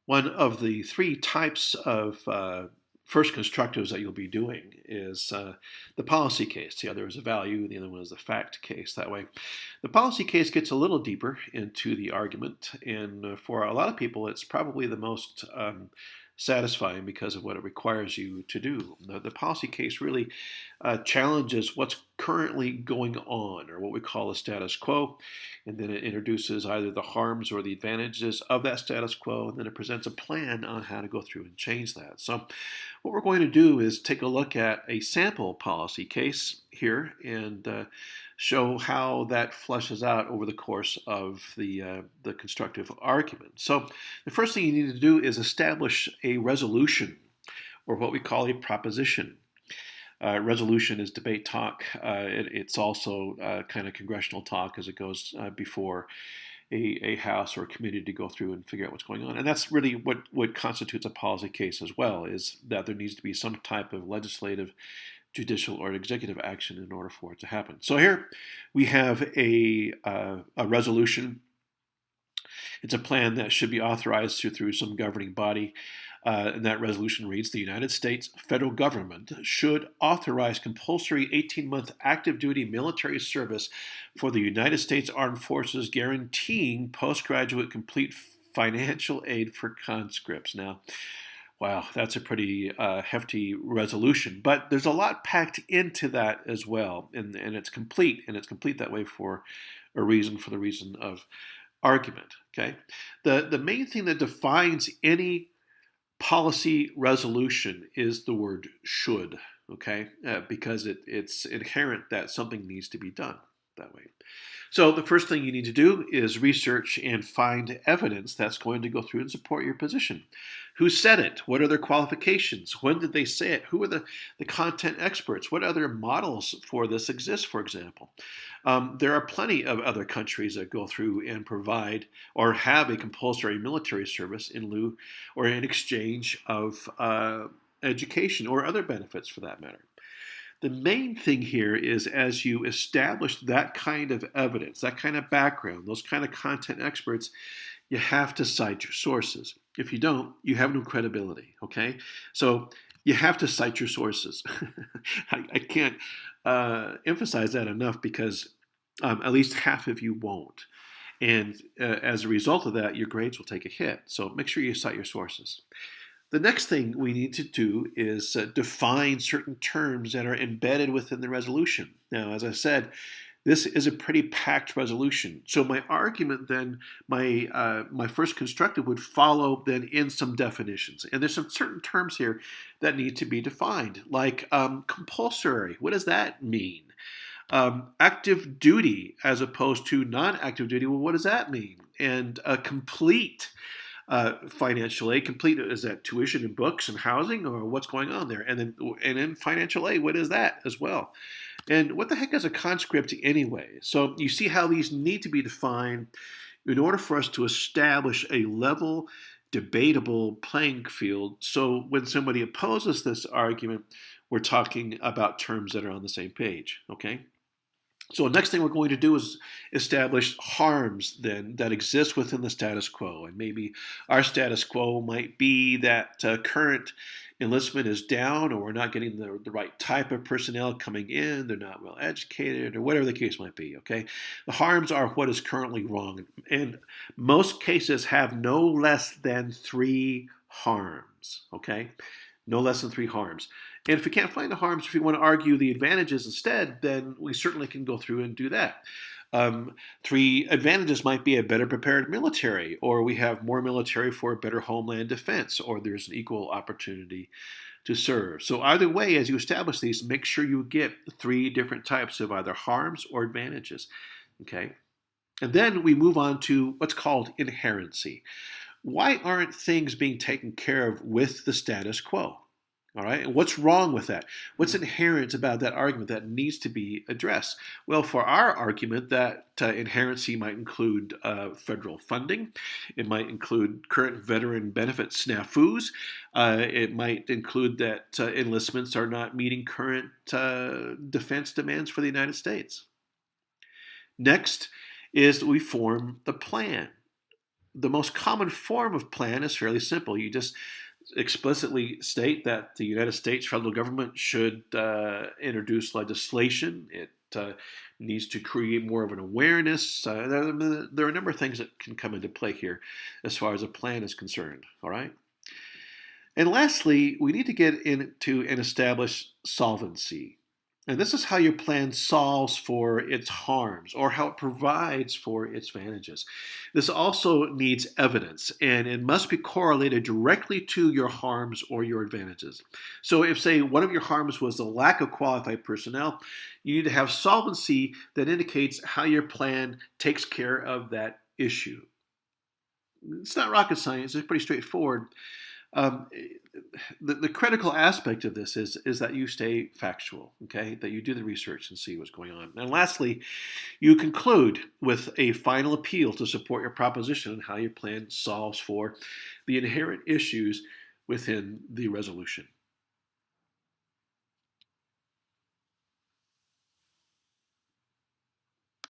One of the three types of first constructives that you'll be doing is the policy case. The other is a value, the other one is the fact case. That way, the policy case gets a little deeper into the argument, and for a lot of people, it's probably the most satisfying because of what it requires you to do. The policy case really challenges what's currently going on, or what we call the status quo, and then it introduces either the harms or the advantages of that status quo, and then it presents a plan on how to go through and change that. So what we're going to do is take a look at a sample policy case here and show how that flushes out over the course of the constructive argument. So the first thing you need to do is establish a resolution, or what we call a proposition. Resolution is debate talk. It's also kind of congressional talk as it goes before a House or a committee to go through and figure out what's going on. And that's really what constitutes a policy case as well, is that there needs to be some type of legislative, judicial, or executive action in order for it to happen. So here we have a resolution. It's a plan that should be authorized through some governing body. And that resolution reads, the United States federal government should authorize compulsory 18-month active duty military service for the United States Armed Forces, guaranteeing postgraduate complete financial aid for conscripts. Now, wow, that's a pretty hefty resolution, but there's a lot packed into that as well, and it's complete, and it's complete that way for a reason, for the reason of argument. Okay, the main thing that defines any policy resolution is the word should, okay? Because it's inherent that something needs to be done that way. So the first thing you need to do is research and find evidence that's going to go through and support your position. Who said it? What are their qualifications? When did they say it? Who are the content experts? What other models for this exist, for example? There are plenty of other countries that go through and provide or have a compulsory military service in lieu or in exchange of education or other benefits for that matter. The main thing here is, as you establish that kind of evidence, that kind of background, those kind of content experts, you have to cite your sources. If you don't, you have no credibility, okay? So you have to cite your sources. I can't emphasize that enough, because at least half of you won't. And as a result of that, your grades will take a hit. So make sure you cite your sources. The next thing we need to do is define certain terms that are embedded within the resolution. Now, as I said, this is a pretty packed resolution. So my argument then, my first constructive would follow then in some definitions. And there's some certain terms here that need to be defined, like compulsory. What does that mean? Active duty as opposed to non-active duty. Well, what does that mean? And complete financial aid. Complete, is that tuition and books and housing, or what's going on there? And then financial aid, what is that as well? And what the heck is a conscript anyway? So you see how these need to be defined in order for us to establish a level, debatable playing field. So when somebody opposes this argument, we're talking about terms that are on the same page, okay? So the next thing we're going to do is establish harms then that exist within the status quo. And maybe our status quo might be that current enlistment is down, or we're not getting the right type of personnel coming in, they're not well educated, or whatever the case might be, okay? The harms are what is currently wrong. And most cases have no less than 3 harms, okay? No less than 3 harms. And if we can't find the harms, if we want to argue the advantages instead, then we certainly can go through and do that. 3 advantages might be a better prepared military, or we have more military for a better homeland defense, or there's an equal opportunity to serve. So either way, as you establish these, make sure you get 3 different types of either harms or advantages, okay? And then we move on to what's called inherency. Why aren't things being taken care of with the status quo? All right, and what's wrong with that? What's inherent about that argument that needs to be addressed? Well, for our argument, that inherency might include federal funding. It might include current veteran benefit snafus. It might include that enlistments are not meeting current defense demands for the United States. Next is that we form the plan. the most common form of plan is fairly simple. You just explicitly state that the United States federal government should introduce legislation. It needs to create more of an awareness. There are a number of things that can come into play here as far as a plan is concerned. All right. And lastly, we need to get into and establish solvency. And this is how your plan solves for its harms or how it provides for its advantages. This also needs evidence, and it must be correlated directly to your harms or your advantages. So if, say, one of your harms was the lack of qualified personnel, you need to have solvency that indicates how your plan takes care of that issue. It's not rocket science, it's pretty straightforward. The critical aspect of this is that you stay factual, okay? That you do the research and see what's going on. And lastly, you conclude with a final appeal to support your proposition and how your plan solves for the inherent issues within the resolution.